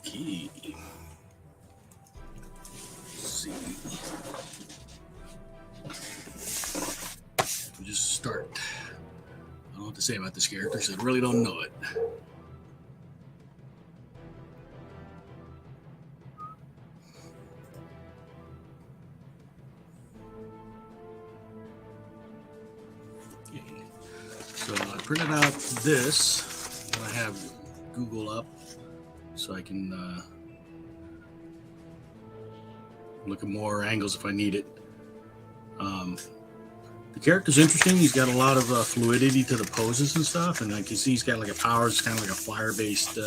Okay. Let's see. We'll just start. I don't know what to say about this character, so I really don't know it. Okay. So I printed out this, and I have Google up so I can look at more angles if I need it. The character's interesting. He's got a lot of fluidity to the poses and stuff, and like you see, he's got like a power. It's kind of like a fire-based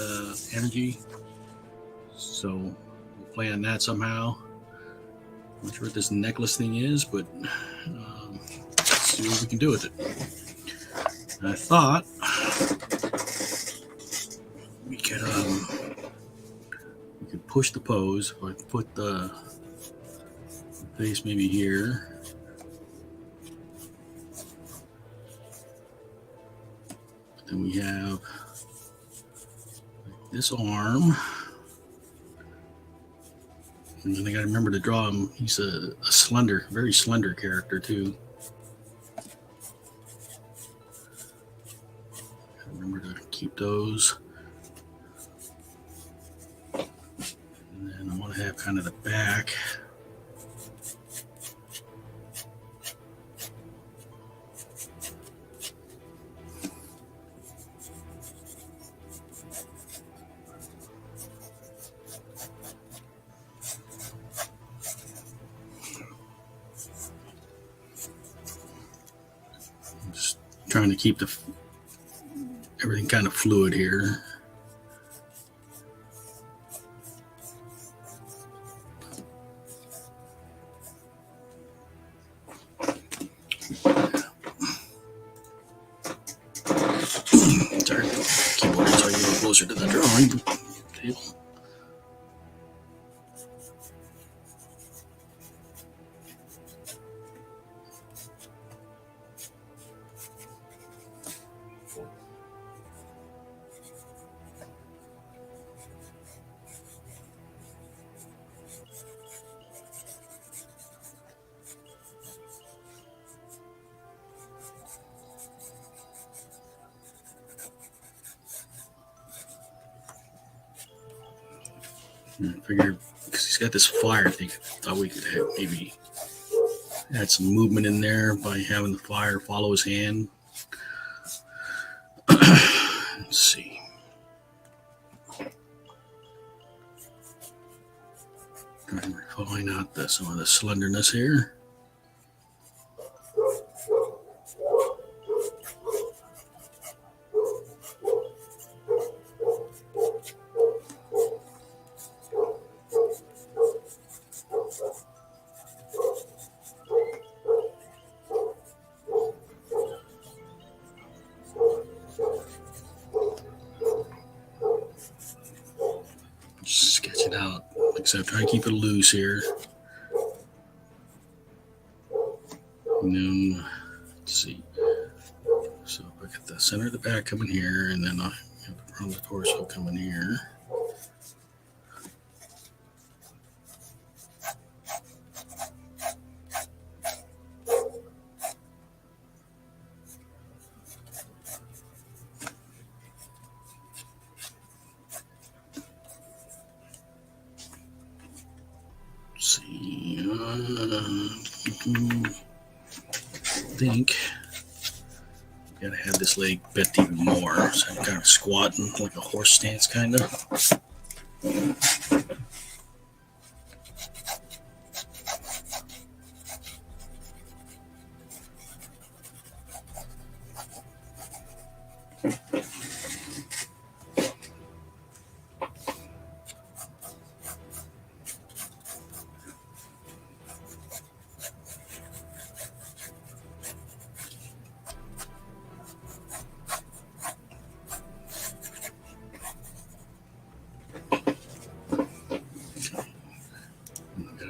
energy. So we'll play on that somehow. I'm not sure what this necklace thing is, but let's see what we can do with it. And I thought we could push the pose. If I put the face maybe here. Then we have this arm. And then I gotta remember to draw him. He's a slender, very slender character too. Gotta remember to keep those. And then I want to have kind of the back. Trying to keep everything kind of fluid here. Sorry, keyboard is a little closer to the drawing table. I figured because he's got this fire thing, I thought we could have maybe add some movement in there by having the fire follow his hand. Let's see. Trying to find out some of the slenderness here. Sketch it out. Like I said, try and keep it loose here. And then, let's see. So if I get the center of the back coming here, and then I have the front of the torso coming here. See, I think gotta have this leg bent even more, so I'm kind of squatting like a horse stance, kind of.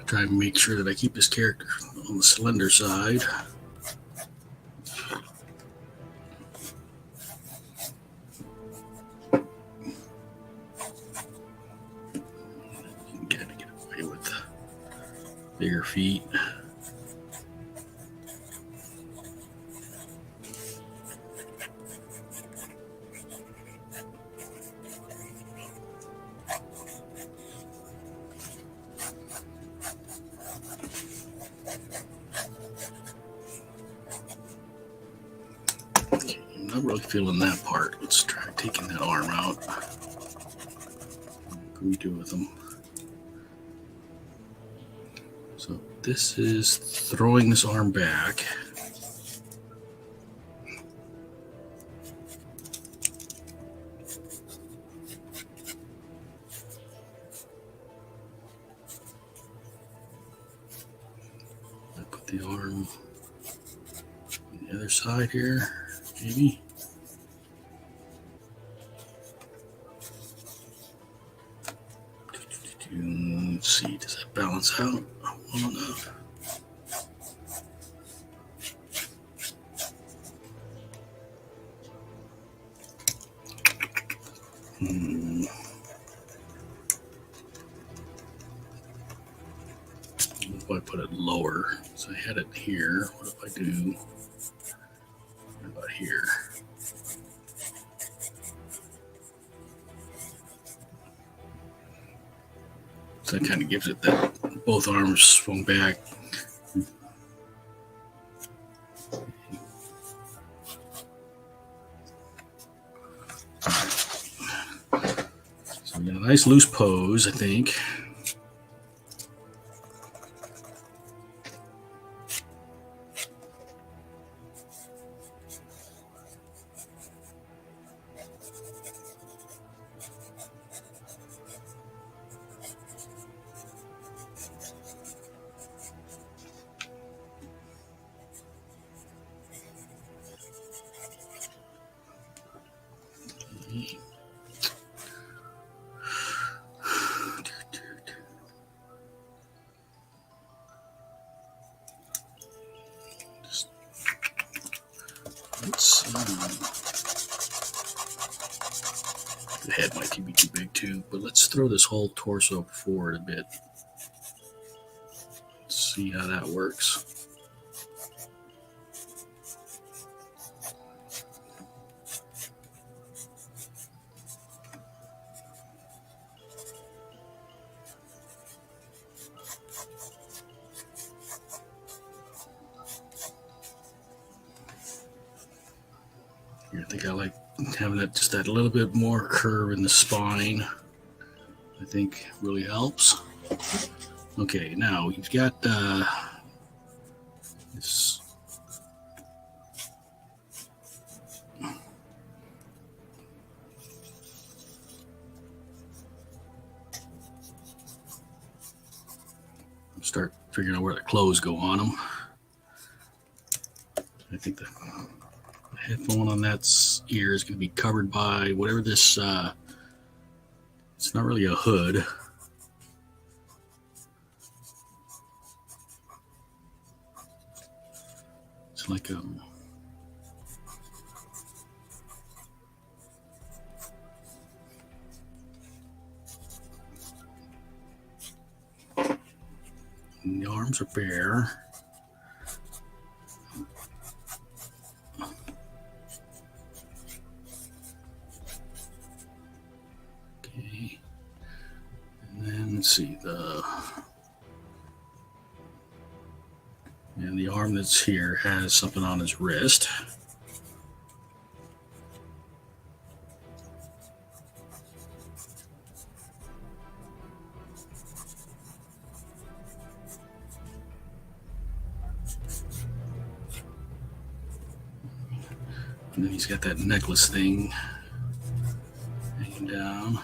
Try and make sure that I keep this character on the slender side. bigger feet. Okay, I'm not really feeling that part. Let's try taking that arm out. What can we do with them? So this is throwing this arm back. I put the arm on the other side here, maybe. Let's see, does that balance out well enough? What if I put it lower? So I had it here. What if I do? What about here? So that kind of gives it that both arms swung back. So we got a nice loose pose, I think. Let's see. The head might be too big too, but let's throw this whole torso forward a bit. Let's see how that works. I think I like having that just that little bit more curve in the spine. I think really helps. Okay, now you've got this. Start figuring out where the clothes go on them. I think the headphone on that ear is going to be covered by whatever this. It's not really a hood. It's like a. The arms are bare. Okay. And then let's see and the arm that's here has something on his wrist. And then he's got that necklace thing hanging down.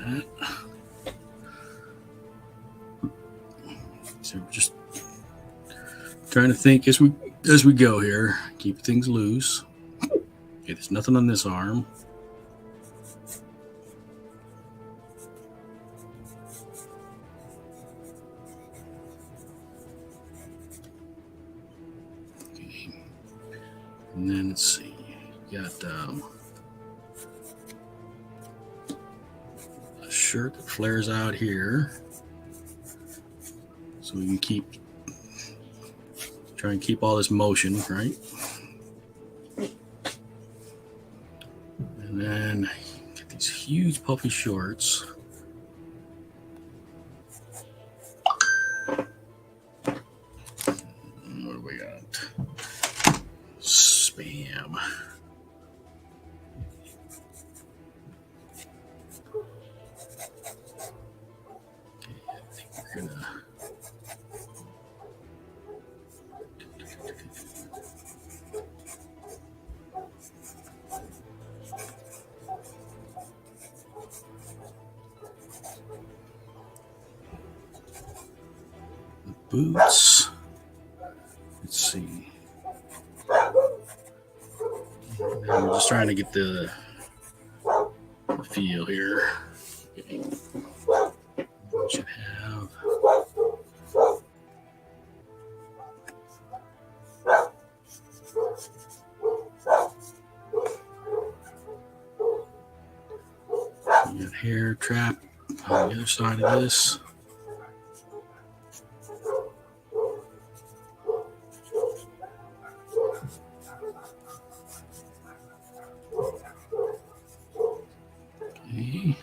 That. So we're just trying to think as we go here. Keep things loose. Okay, there's nothing on this arm. And then let's see, you got a shirt that flares out here. So we can try and keep all this motion, right? And then get these huge puffy shorts. What do we got? Spam. Okay, I think we're gonna. Boots. Let's see. I'm just trying to get the feel here. Okay. We should have. We got hair trap on the other side of this. Okay.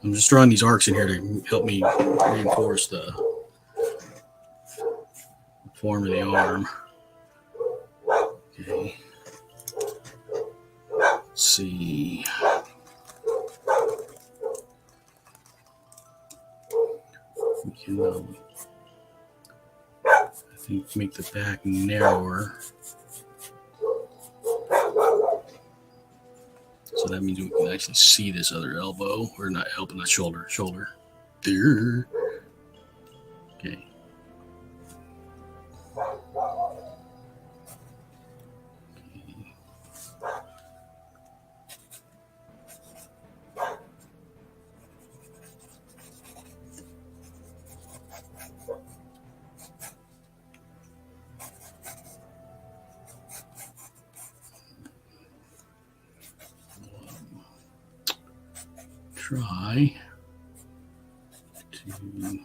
I'm just drawing these arcs in here to help me reinforce the form of the arm. Okay. Let's see. We can, I think, make the back narrower. So that means we can actually see this other elbow, or not elbow, not shoulder. There. Okay. Try to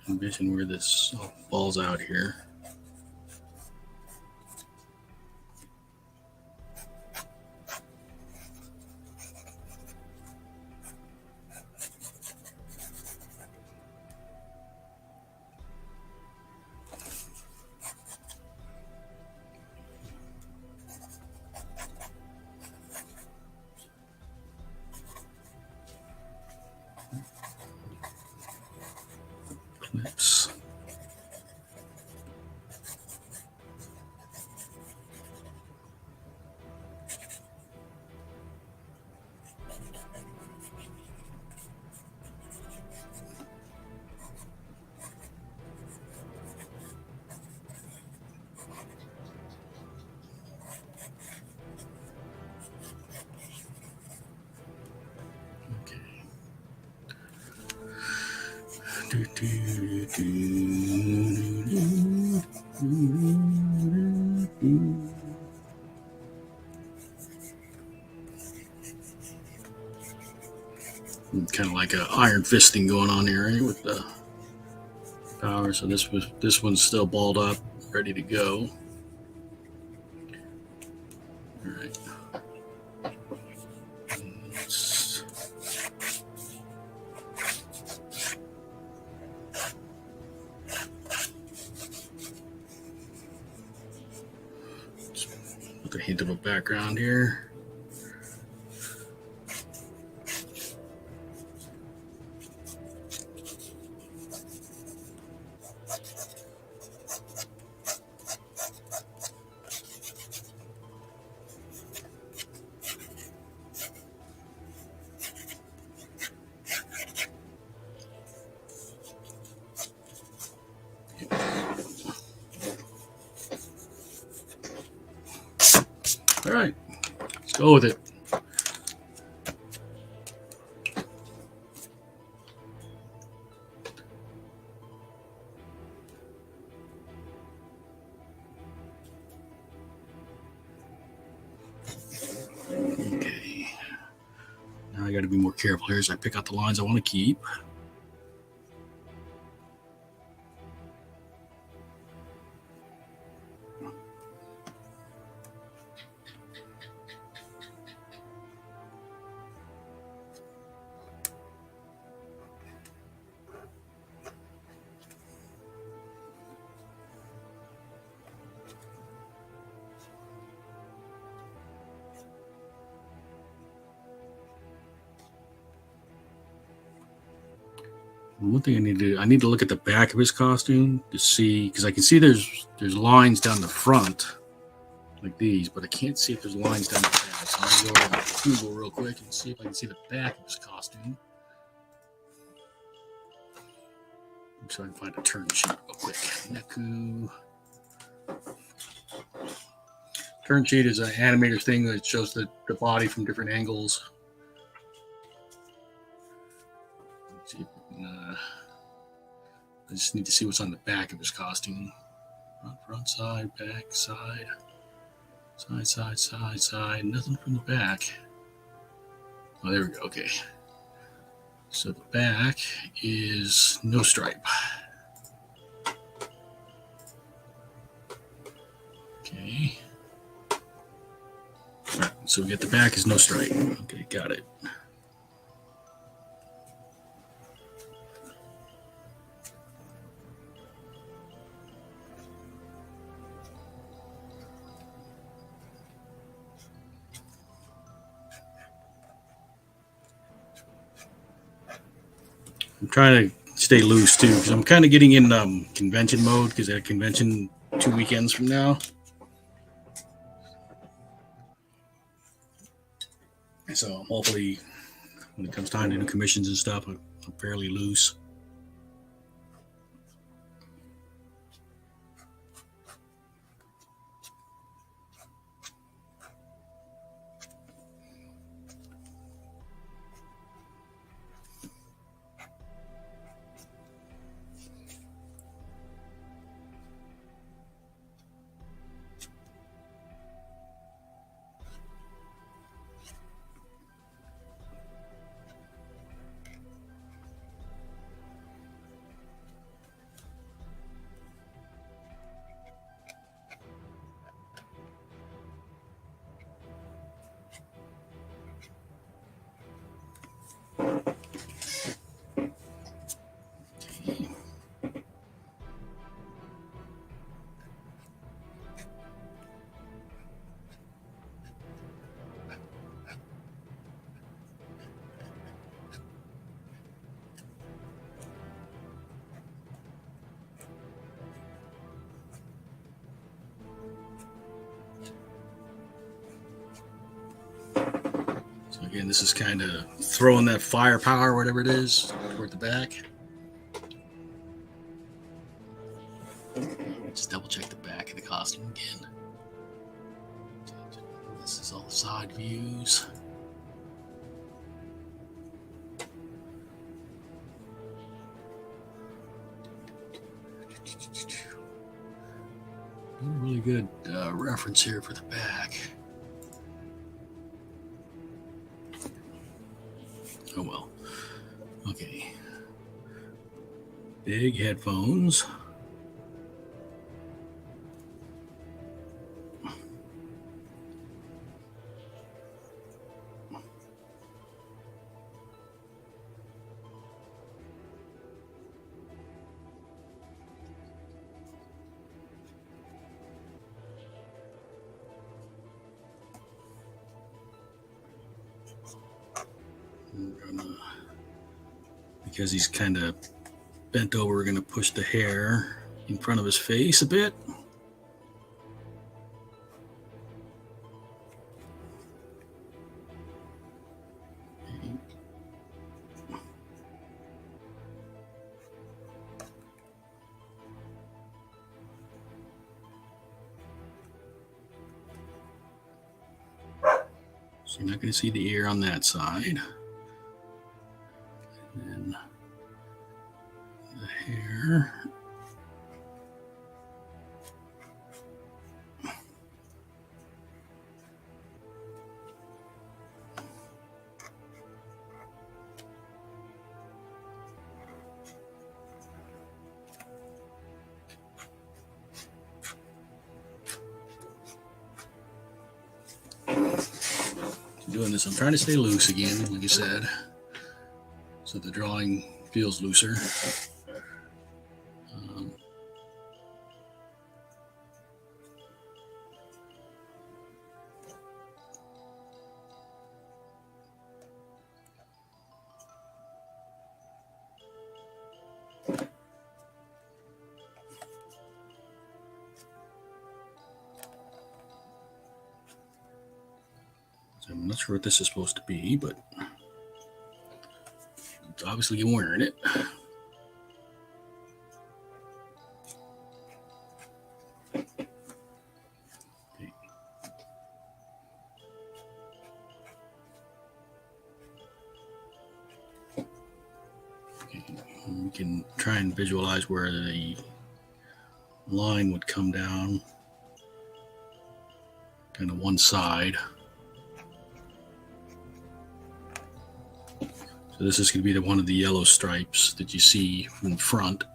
envision where this falls out here. Clips. Kind of like an iron fisting going on here, right? With the power. So this one's still balled up, ready to go. All right. With a hint of a background here. go with it. Okay. Now I got to be more careful here as I pick out the lines I want to keep. One thing I need to look at the back of his costume to see, because I can see there's lines down the front like these, but I can't see if there's lines down the back. So I'm going to go to Google real quick and see if I can see the back of his costume. So I can find a turn sheet real quick. Neku. Turn sheet is an animator thing that shows the body from different angles. Let's see if we can, I just need to see what's on the back of his costume. Front, side, back, side. Side. Nothing from the back. Oh, there we go. Okay. So the back is no stripe. Okay. All right, so we get the back is no stripe. Okay, got it. I'm trying to stay loose too, because I'm kind of getting in convention mode, because I have convention 2 weekends from now. So hopefully when it comes time to do commissions and stuff, I'm fairly loose. So again, this is kind of throwing that firepower, whatever it is, toward the back. Just double check the back of the costume again. This is all the side views. Really good reference here for the back. Oh well. Okay. Big headphones. Because he's kind of bent over, we're going to push the hair in front of his face a bit. So you're not going to see the ear on that side. And then the hair. Doing this, I'm trying to stay loose again, like I said, so the drawing feels looser. I'm not sure what this is supposed to be, but it's obviously you're wearing it. We can try and visualize where the line would come down, kind of one side. So this is going to be one of the yellow stripes that you see in front.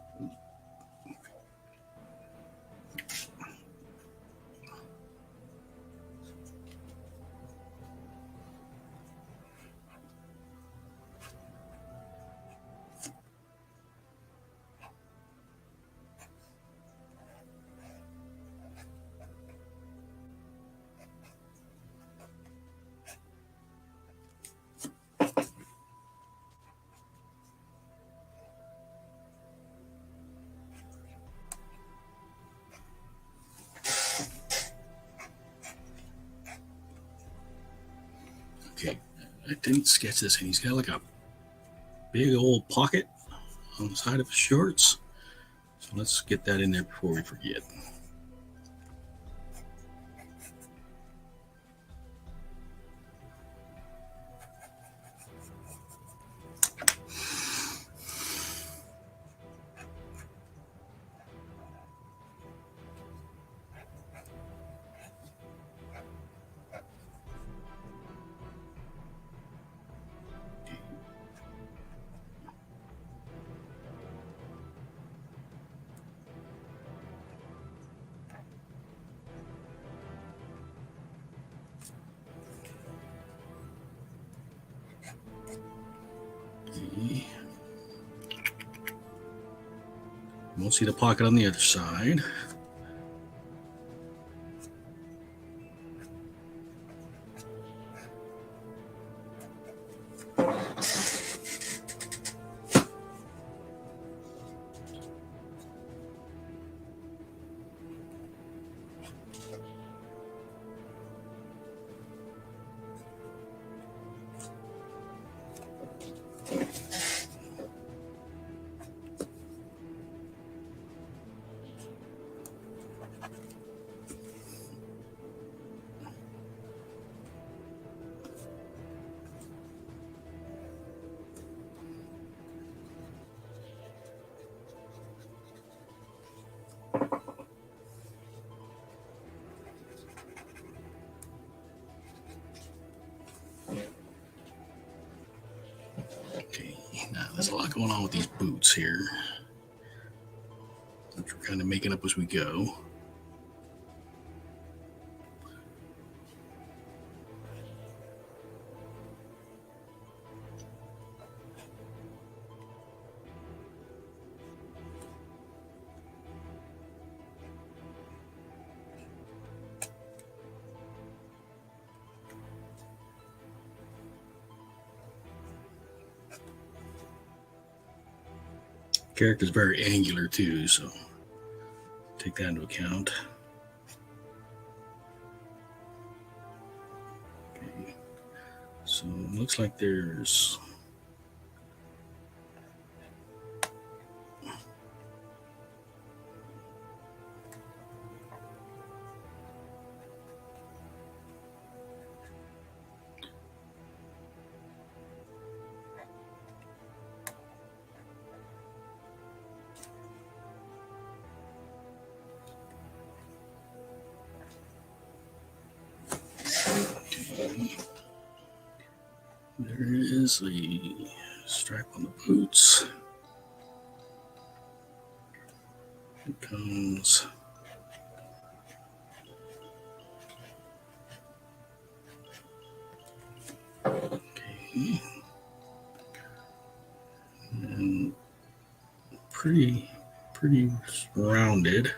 Okay, I didn't sketch this, and he's got like a big old pocket on the side of his shorts. So let's get that in there before we forget. Okay. You won't see the pocket on the other side. Okay, now there's a lot going on with these boots here, which we're kind of making up as we go. Character's very angular too, so take that into account. Okay, so it looks like there's There is the strap on the boots. It comes. Okay. And pretty rounded.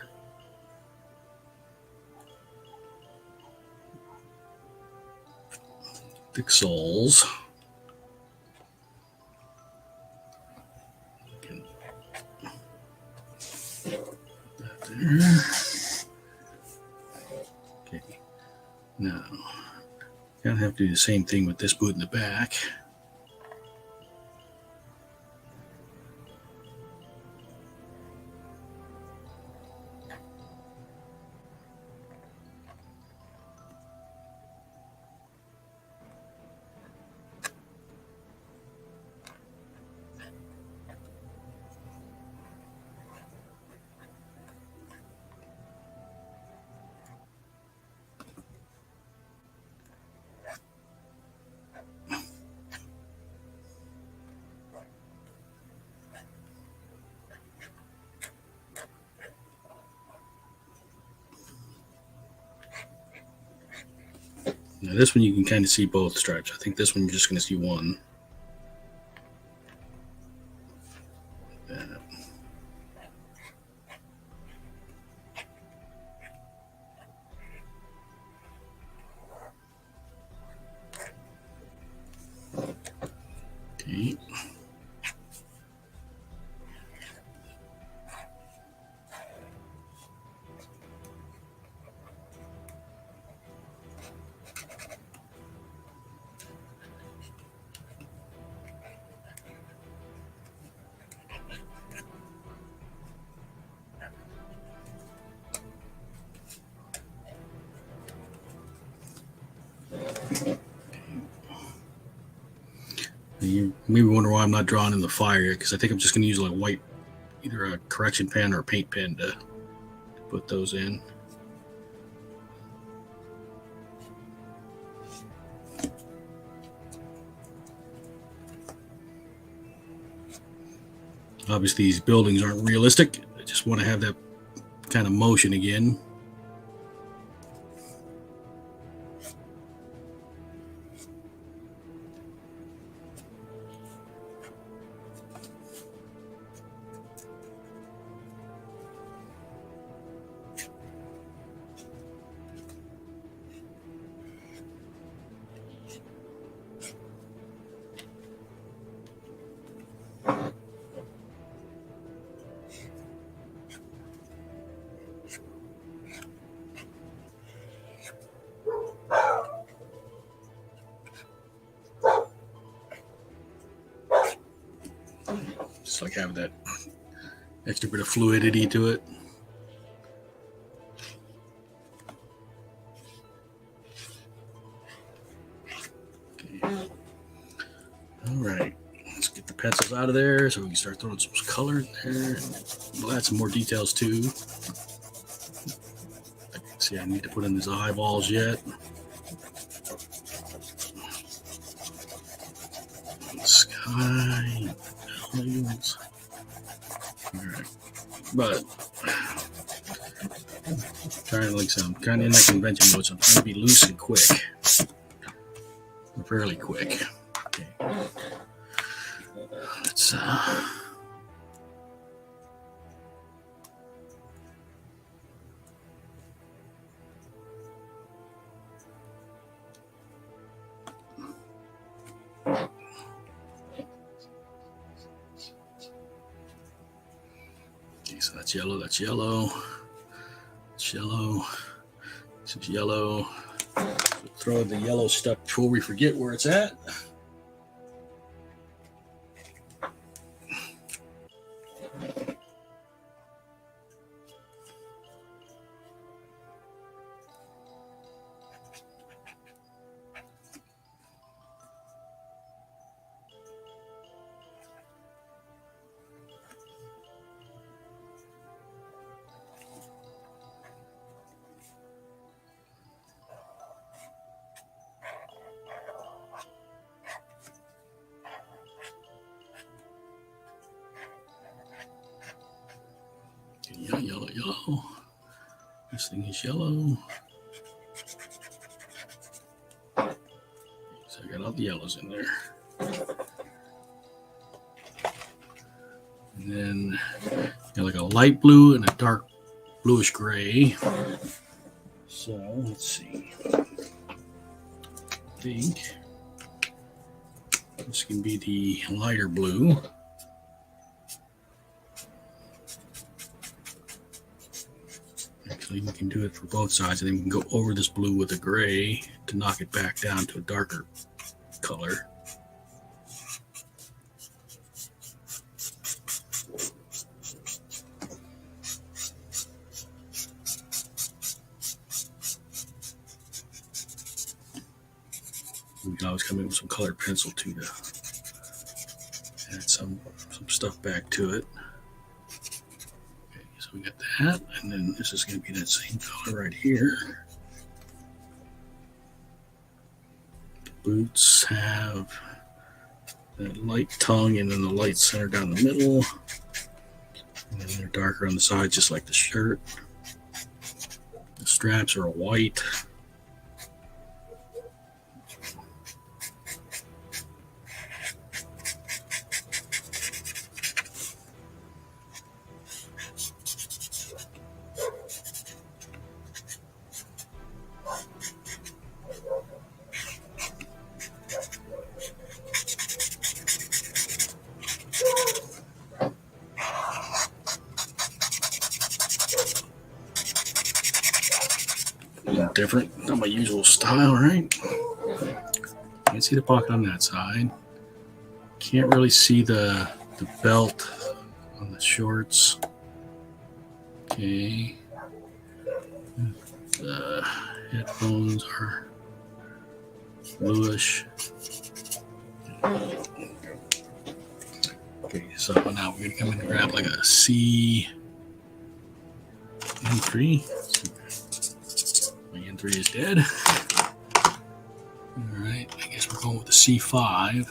Thick soles. That there. Okay. Now, gonna have to do the same thing with this boot in the back. Now this one you can kind of see both stripes. I think this one you're just going to see one. Okay. You maybe wonder why I'm not drawing in the fire, because I think I'm just going to use like white, either a correction pen or a paint pen to put those in. Obviously, these buildings aren't realistic. I just want to have that kind of motion again. Just like having that extra bit of fluidity to it. Okay. All right, let's get the pencils out of there so we can start throwing some color in there. We'll add some more details too. See, I need to put in these eyeballs yet. Sky. Hills. All right, but trying like some kind of in that convention mode, so I'm trying to be loose and quick, fairly quick. Okay, let's okay, so that's yellow, that's yellow, it's yellow, this is yellow. So throw the yellow stuff before we forget where it's at. yellow. This thing is yellow. So I got all the yellows in there. And then got like a light blue and a dark bluish gray. So let's see. I think this can be the lighter blue. Actually, we can do it for both sides, and then we can go over this blue with a gray to knock it back down to a darker color. We can always come in with some colored pencil too to add some stuff back to it. Okay, so we got that, and then this is going to be that same color right here. The boots have that light tongue and then the light center down the middle. And then they're darker on the side, just like the shirt. The straps are white. Different, not my usual style, right? Can't see the pocket on that side. Can't really see the belt on the shorts. Okay. The headphones are bluish. Okay, so now we're gonna come in and grab like a C N3. My N3 is dead. Alright, I guess we're going with the C5.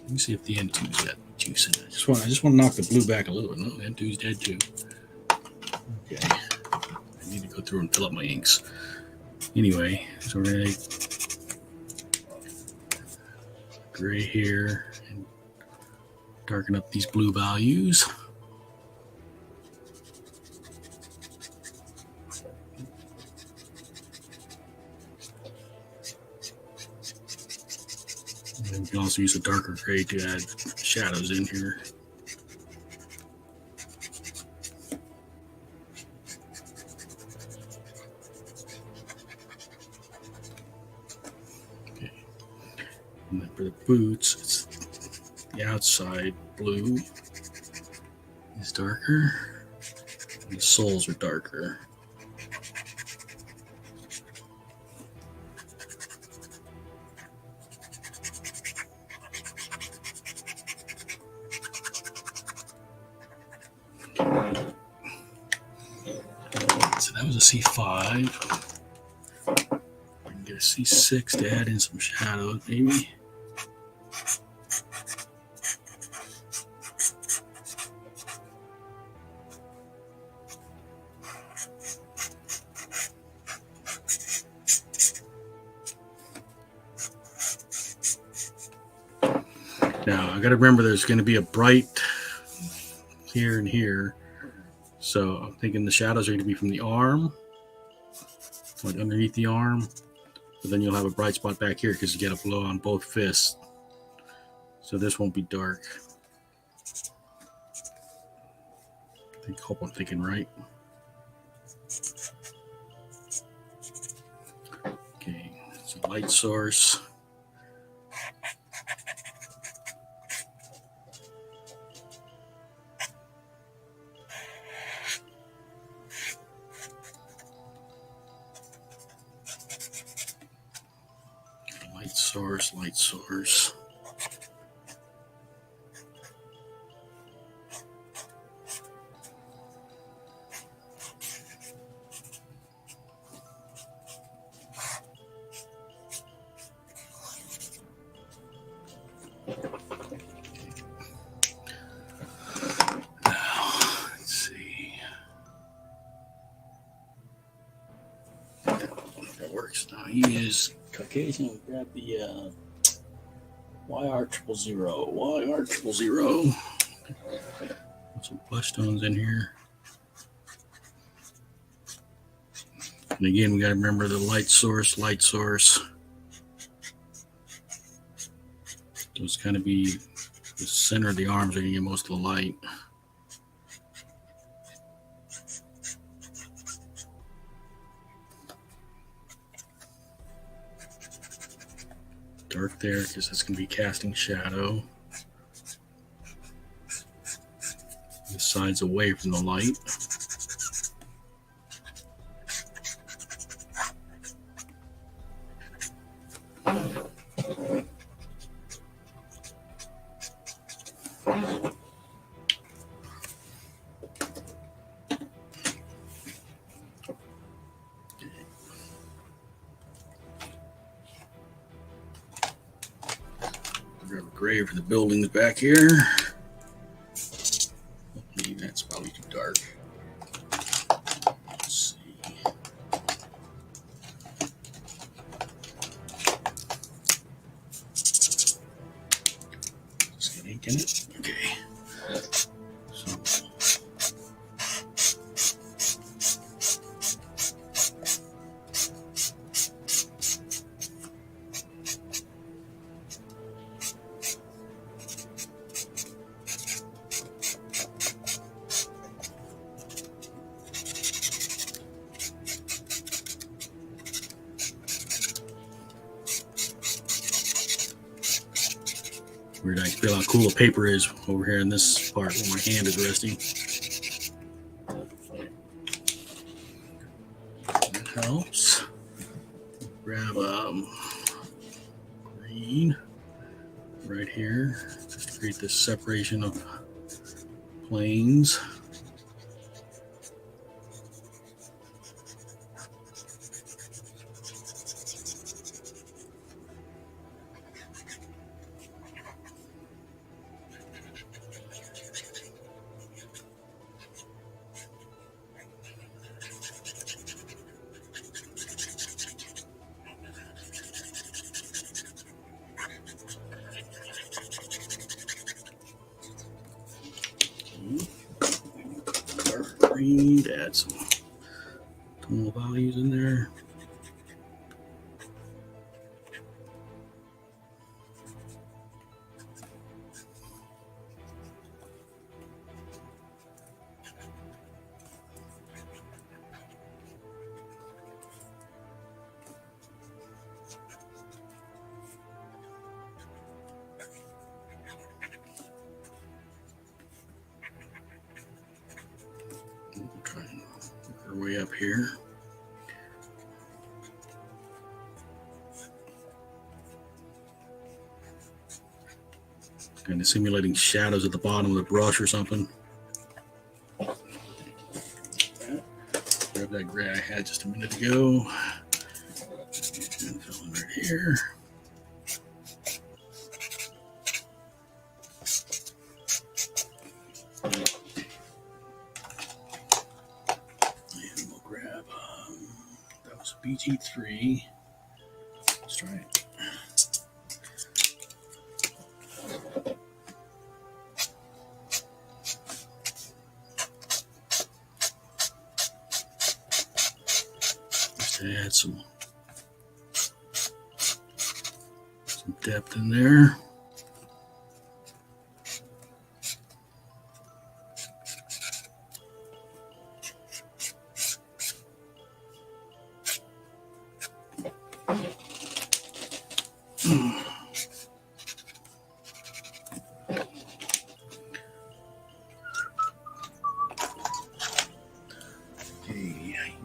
Let me see if the N2's got juice in it. I just want to knock the blue back a little bit. No, the N2's dead too. Okay. I need to go through and fill up my inks. Anyway, so we're going to gray here and darken up these blue values. And we can also use a darker gray to add shadows in here. Okay. And then for the boots, it's the outside blue is darker, and the soles are darker. So that was a C5. I can get a C6 to add in some shadows, maybe. Now, I got to remember there's going to be a bright here and here. So I'm thinking the shadows are going to be from the arm, like underneath the arm. But then you'll have a bright spot back here because you get a blow on both fists. So this won't be dark. Hope I'm thinking right. Okay, it's a light source. Light source. Now, is Caucasian. Grab the YR000. YR000. Put some flesh tones in here. And again, we got to remember the light source. So it's kind of be the center of the arms are going to get most of the light. Dark there because that's going to be casting shadow. The sides away from the light. Grab a gray for the buildings back here. That's probably too dark. Let's see. Just get ink in it. Okay. So. Weird, I can feel how cool the paper is over here in this part where my hand is resting. That helps. Grab green right here just to create this separation of planes. Green to add some tonal values in there. Way up here. Kind of simulating shadows at the bottom of the brush or something. Grab that gray I had just a minute ago. And fill in right here. BG3. Let's try it. Just to add some depth in there.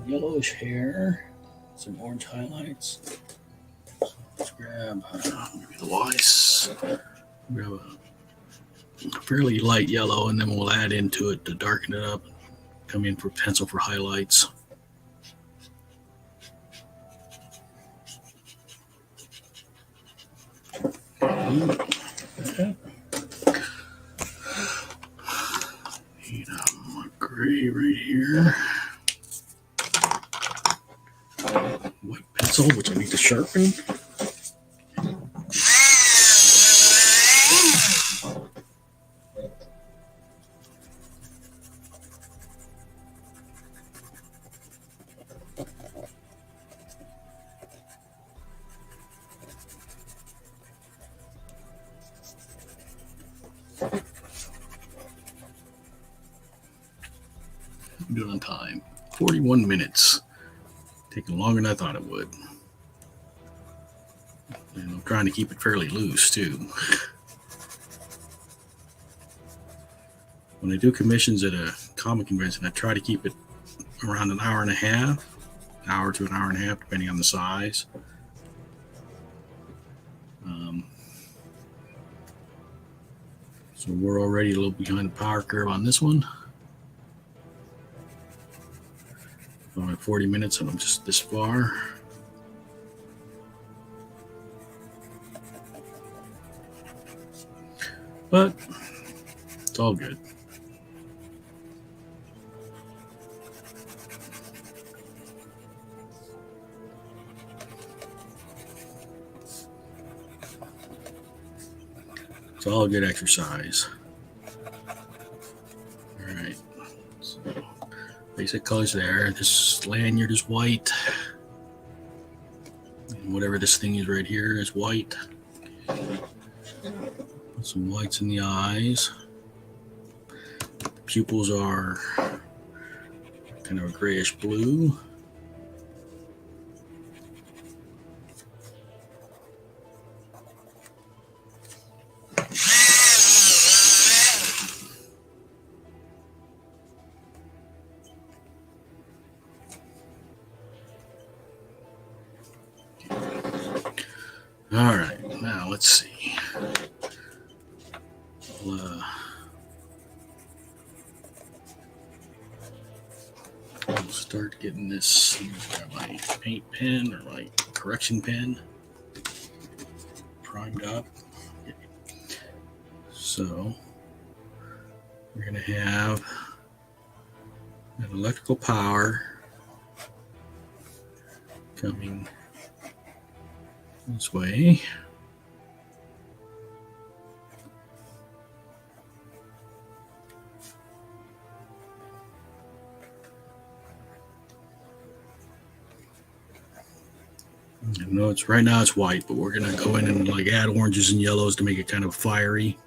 Yellowish hair, some orange highlights. Let's grab maybe the Weiss. Grab a fairly light yellow, and then we'll add into it to darken it up. Come in for pencil for highlights. Need a gray right here. White pencil, which I need to sharpen. Good on time. 41 minutes. Taking longer than I thought it would. And I'm trying to keep it fairly loose too. When I do commissions at a comic convention, I try to keep it around an hour and a half, hour to an hour and a half, depending on the size. So we're already a little behind the power curve on this one. I'm at 40 minutes and I'm just this far. But it's all good. It's all good exercise. All right. So basic colors there. This lanyard is white. And whatever this thing is right here is white. Put some whites in the eyes. The pupils are kind of a grayish blue. All right, now let's see. I'll start getting this. Grab my paint pen or my correction pen primed up. So we're going to have an electrical power coming this way. I know it's right now it's white, but we're gonna go in and like add oranges and yellows to make it kind of fiery.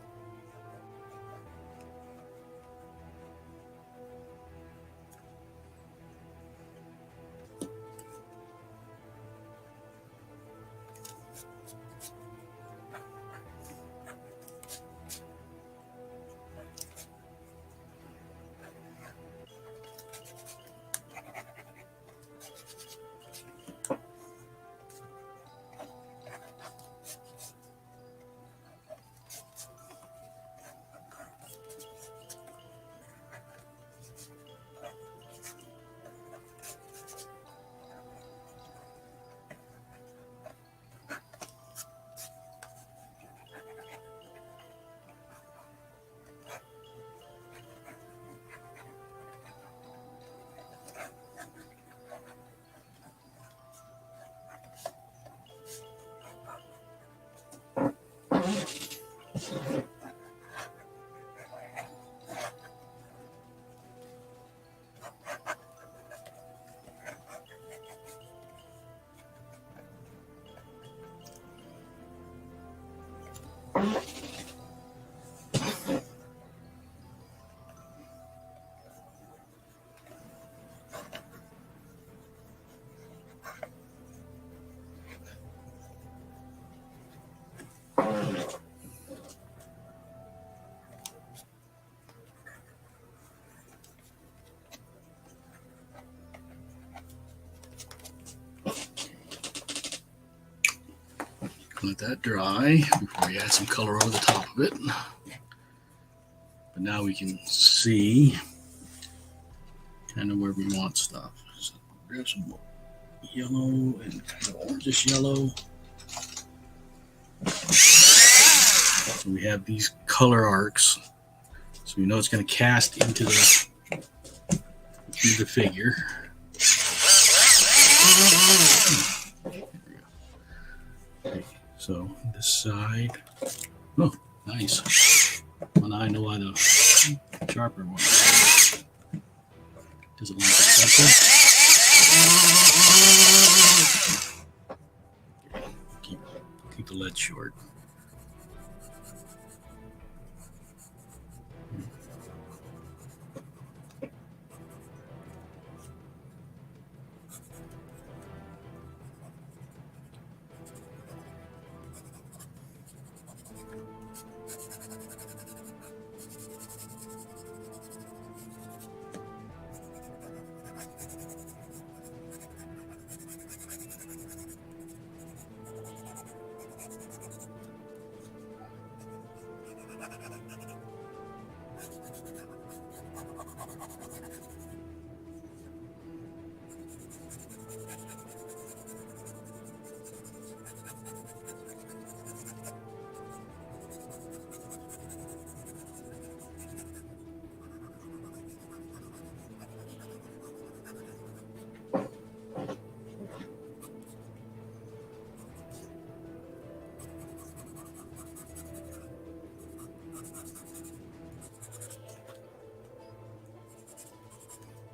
Let that dry before we add some color over the top of it. But now we can see kind of where we want stuff. So grab some yellow and kind of orangish yellow. So we have these color arcs. So we know it's going to cast into the figure. So this side. Oh, nice. Well, now I know why the sharper one doesn't like the pencil. Keep the lead short.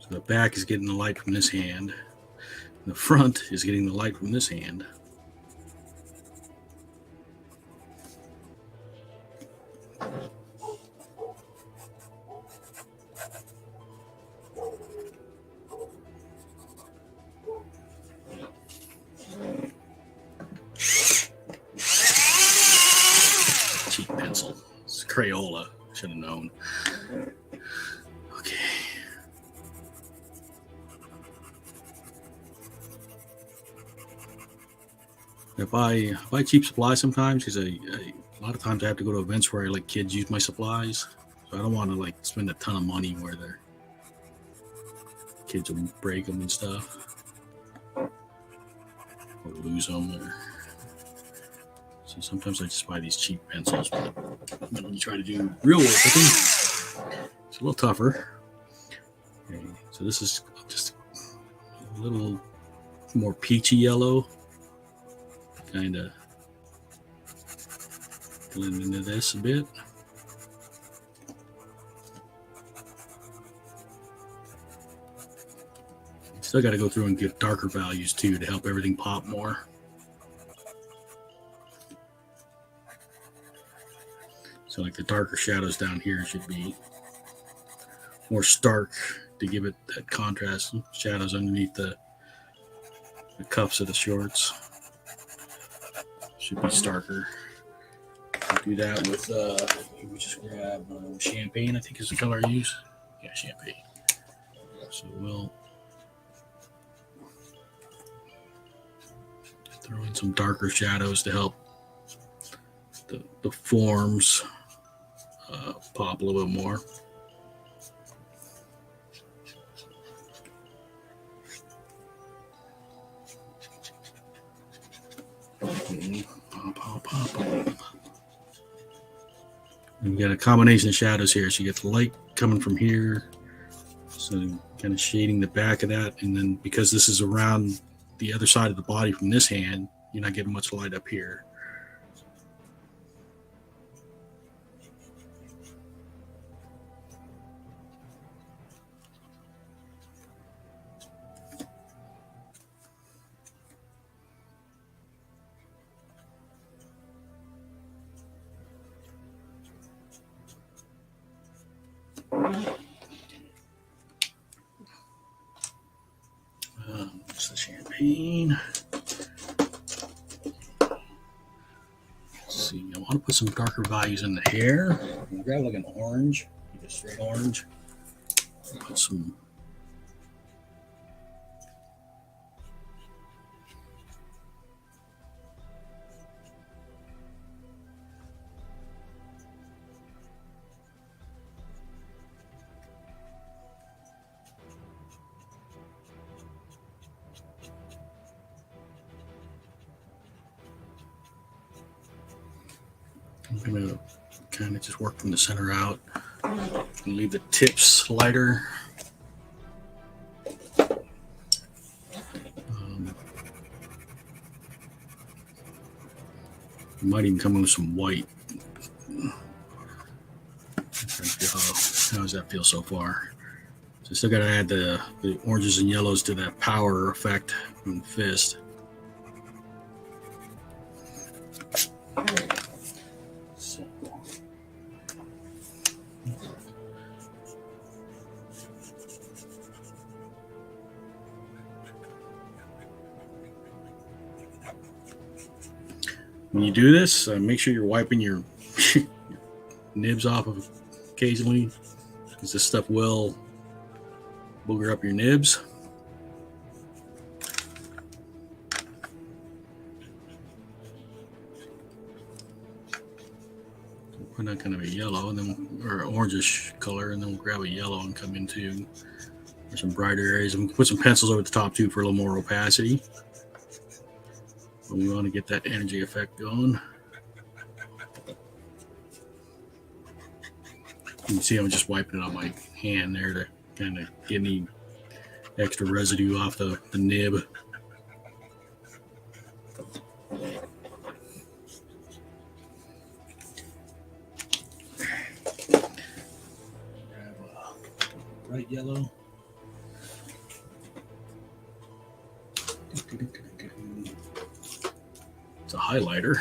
So the back is getting the light from this hand. And the front is getting the light from this hand. Cheap pencil. It's Crayola. Should have known. Okay. I buy cheap supplies sometimes because a lot of times I have to go to events where I let kids use my supplies. So I don't want to like spend a ton of money where their kids will break them and stuff or lose them. So sometimes I just buy these cheap pencils. But when you try to do real work with them, it's a little tougher. Okay, so this is just a little more peachy yellow. Kind of blend into this a bit. Still got to go through and get darker values too to help everything pop more. So like the darker shadows down here should be more stark to give it that contrast. Shadows underneath the cuffs of the shorts should be starker. Do that with, we just grab champagne, I think is the color I use. Yeah, champagne. So we'll throw in some darker shadows to help the forms pop a little bit more. Pop. You got a combination of shadows here. So you get the light coming from here. So kind of shading the back of that. And then because this is around the other side of the body from this hand, you're not getting much light up here. It's the champagne. Let's see, I want to put some darker values in the hair. I'm grab like an orange, like a straight orange. Put some. I'm going to kind of just work from the center out and leave the tips lighter. You might even come in with some white. How does that feel so far? So still got to add the oranges and yellows to that power effect from the fist. So, when you do this, make sure you're wiping your nibs off of occasionally, because this stuff will booger up your nibs. Put that kind of a yellow, and then or orangish color, and then we'll grab a yellow and come into some brighter areas. And we'll put some pencils over the top too for a little more opacity. But we want to get that energy effect going. You can see I'm just wiping it on my hand there to kind of get any extra residue off the nib. Grab a bright yellow. It's a highlighter.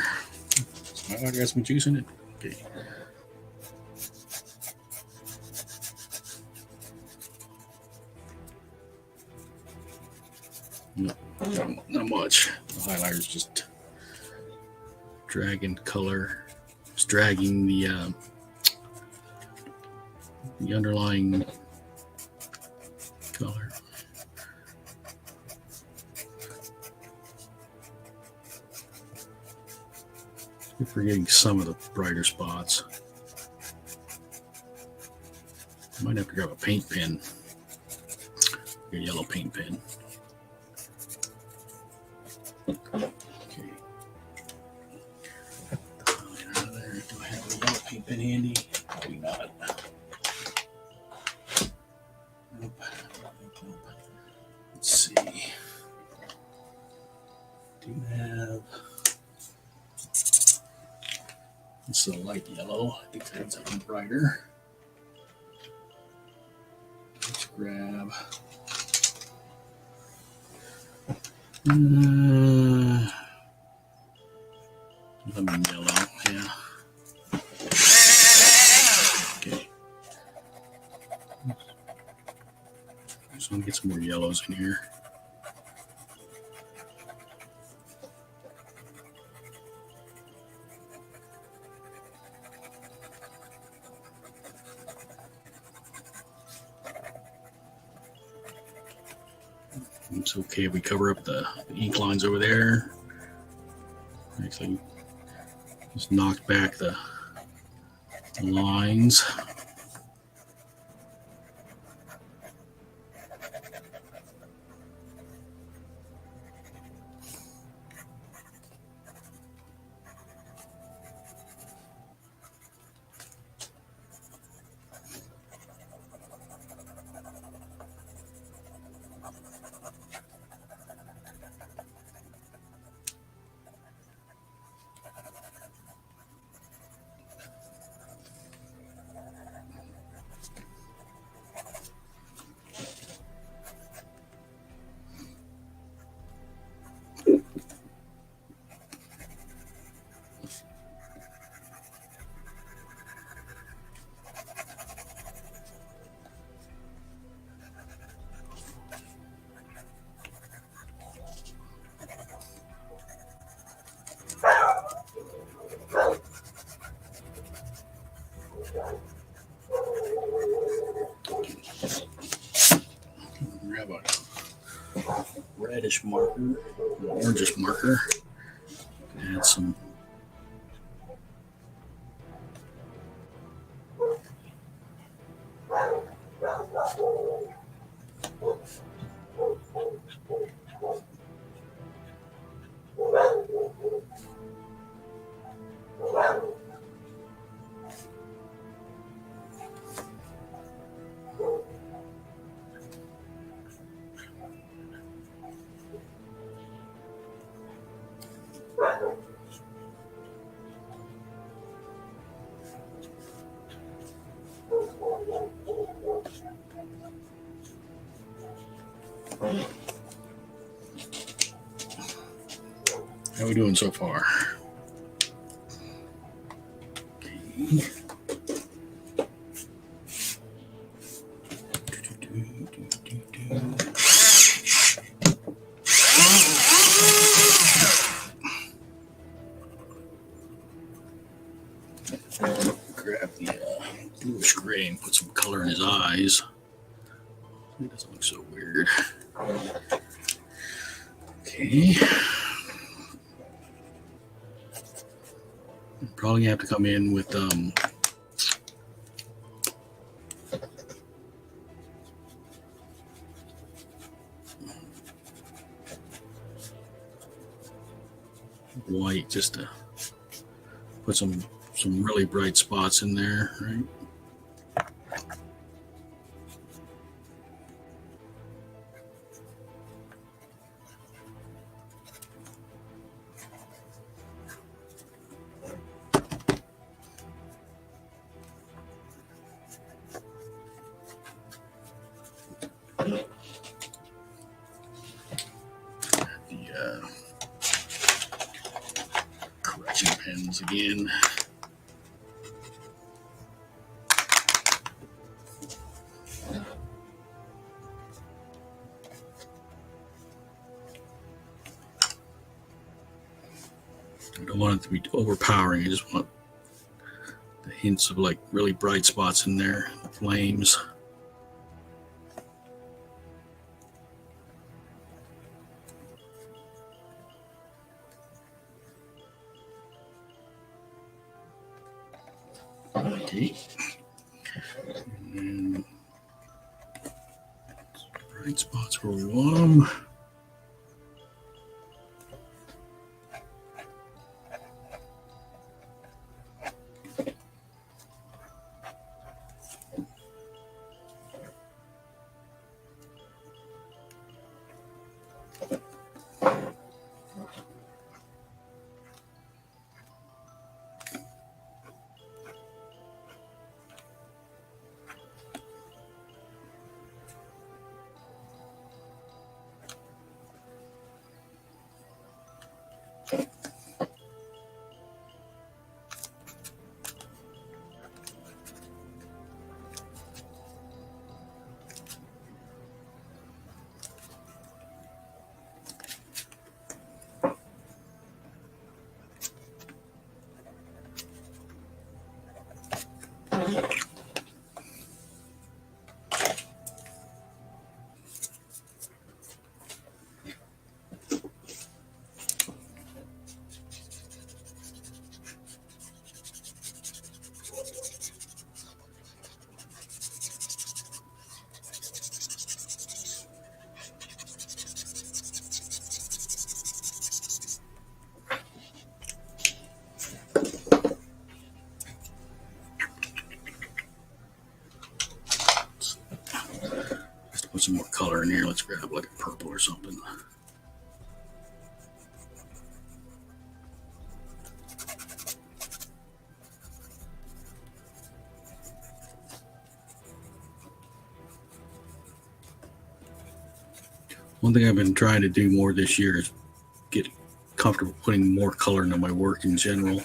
I got some juice in it. Okay. No, not much. The highlighter's just dragging color. It's dragging the underlying color. You're forgetting some of the brighter spots. I might have to grab a paint pen. A yellow paint pen. Okay. Out of there. Do I have a yellow paint pen handy? Probably not. Nope. Let's see. Do you have? It's a light yellow. I think that's something brighter. Let's grab. Lemon yellow, yeah. Okay. Just want to get some more yellows in here. It's okay if we cover up the ink lines over there. Actually, just knock back the lines. Grab a reddish marker, an orangish marker, add some How we doing so far? Okay. Grab the bluish gray and put some color in his eyes. It doesn't look so weird. Okay. Probably have to come in with white just to put some really bright spots in there, right? The correction pens again. I don't want it to be overpowering. I just want the hints of like really bright spots in there, the flames. Okay. And then bright spots where we want them. Put some more color in here. Let's grab like a purple or something. One thing I've been trying to do more this year is get comfortable putting more color into my work in general.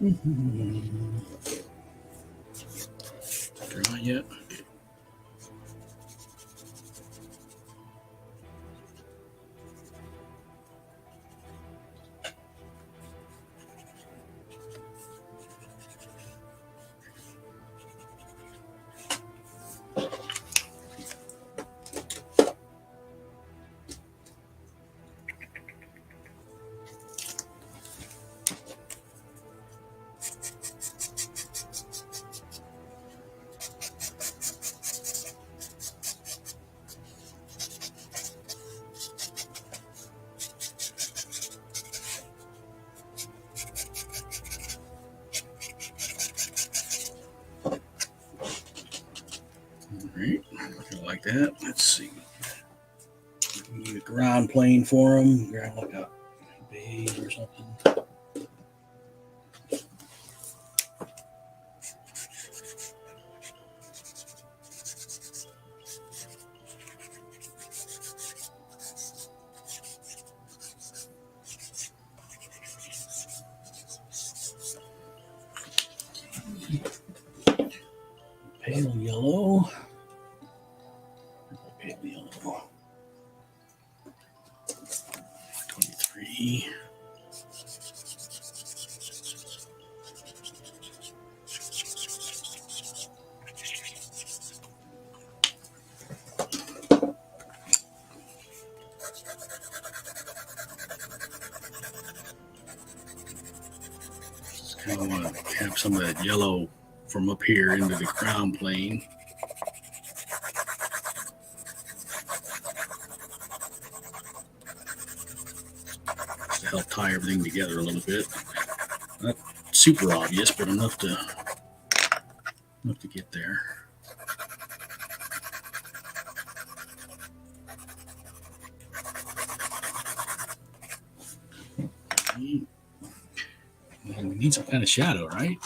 They're not yet. Alright, like that. Let's see. Need a ground plane for them. Grab like a base or something. Pale yellow. Pale yellow. 23. I want to have some of that yellow from up here into the ground plane. To help tie everything together a little bit. Not super obvious, but enough to get there. We need some kind of shadow, right?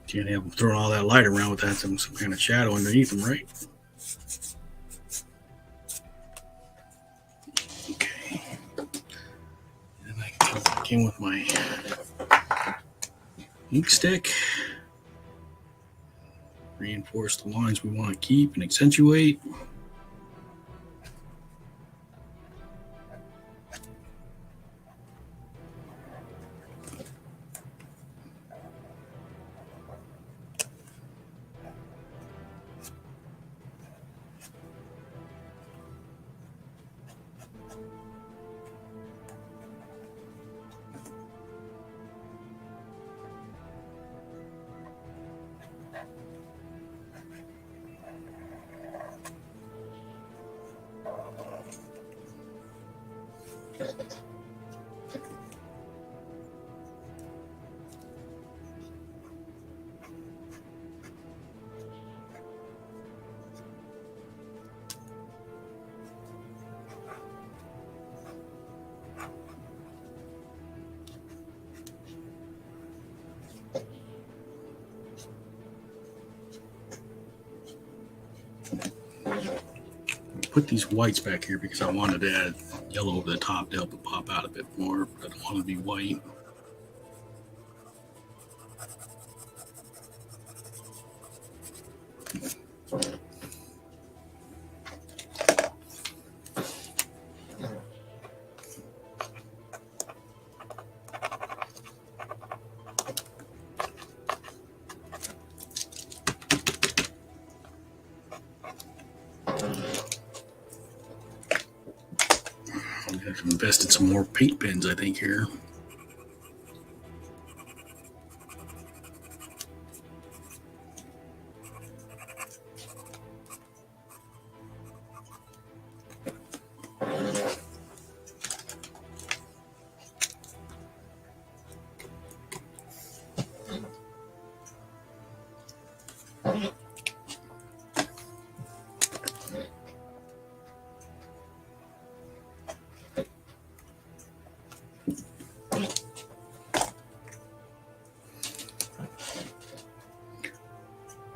Can't have them throwing all that light around without some kind of shadow underneath them, right? Okay. And I can come back in with my ink stick. Reinforce the lines we want to keep and accentuate. Put these whites back here because I wanted to add yellow over the top to help it pop out a bit more, but I don't want it to be white. I've invested some more paint pens, I think, here.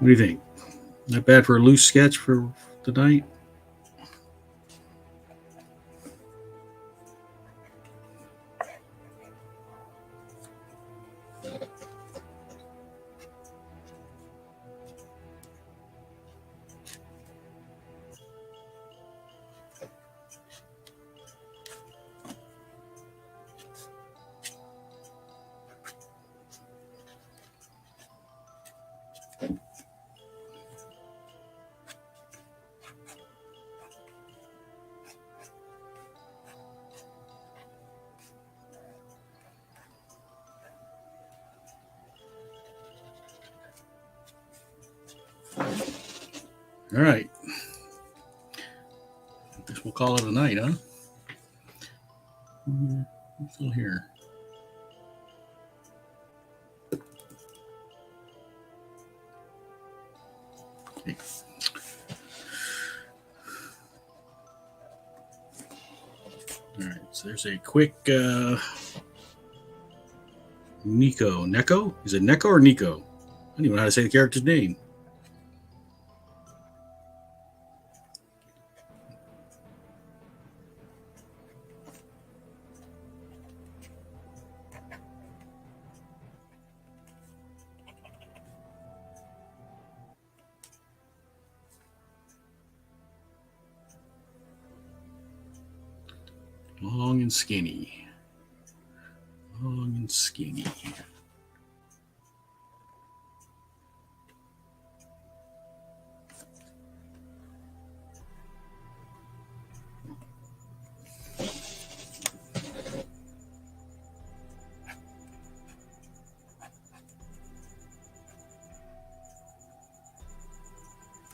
What do you think? Not bad for a loose sketch for tonight. All right. I guess we'll call it a night, huh? I'm still here. Okay. All right. So there's a quick Neku? Is it Neku or Nico? I don't even know how to say the character's name. Long and skinny. Long and skinny. I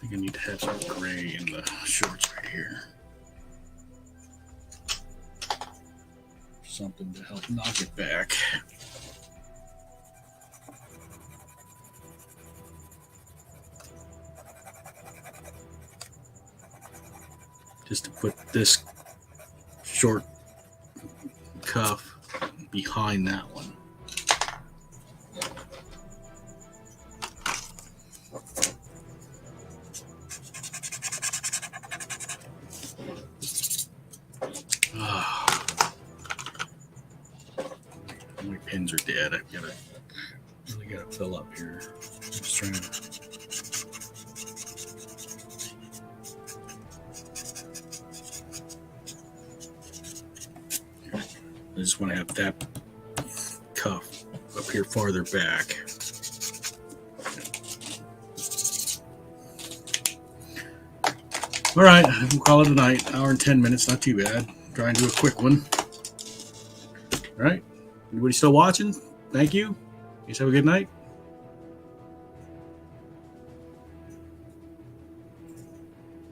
think I need to have some gray in the shorts right here. Something to help knock it back. Just to put this short cuff behind that one. My pins are dead. I've got to really got to fill up here. I'm just trying to. I just want to have that cuff up here farther back. All right, we'll call it a night. Hour and 10 minutes, not too bad. Try and do a quick one. All right. Anybody still watching? Thank you. You guys have a good night.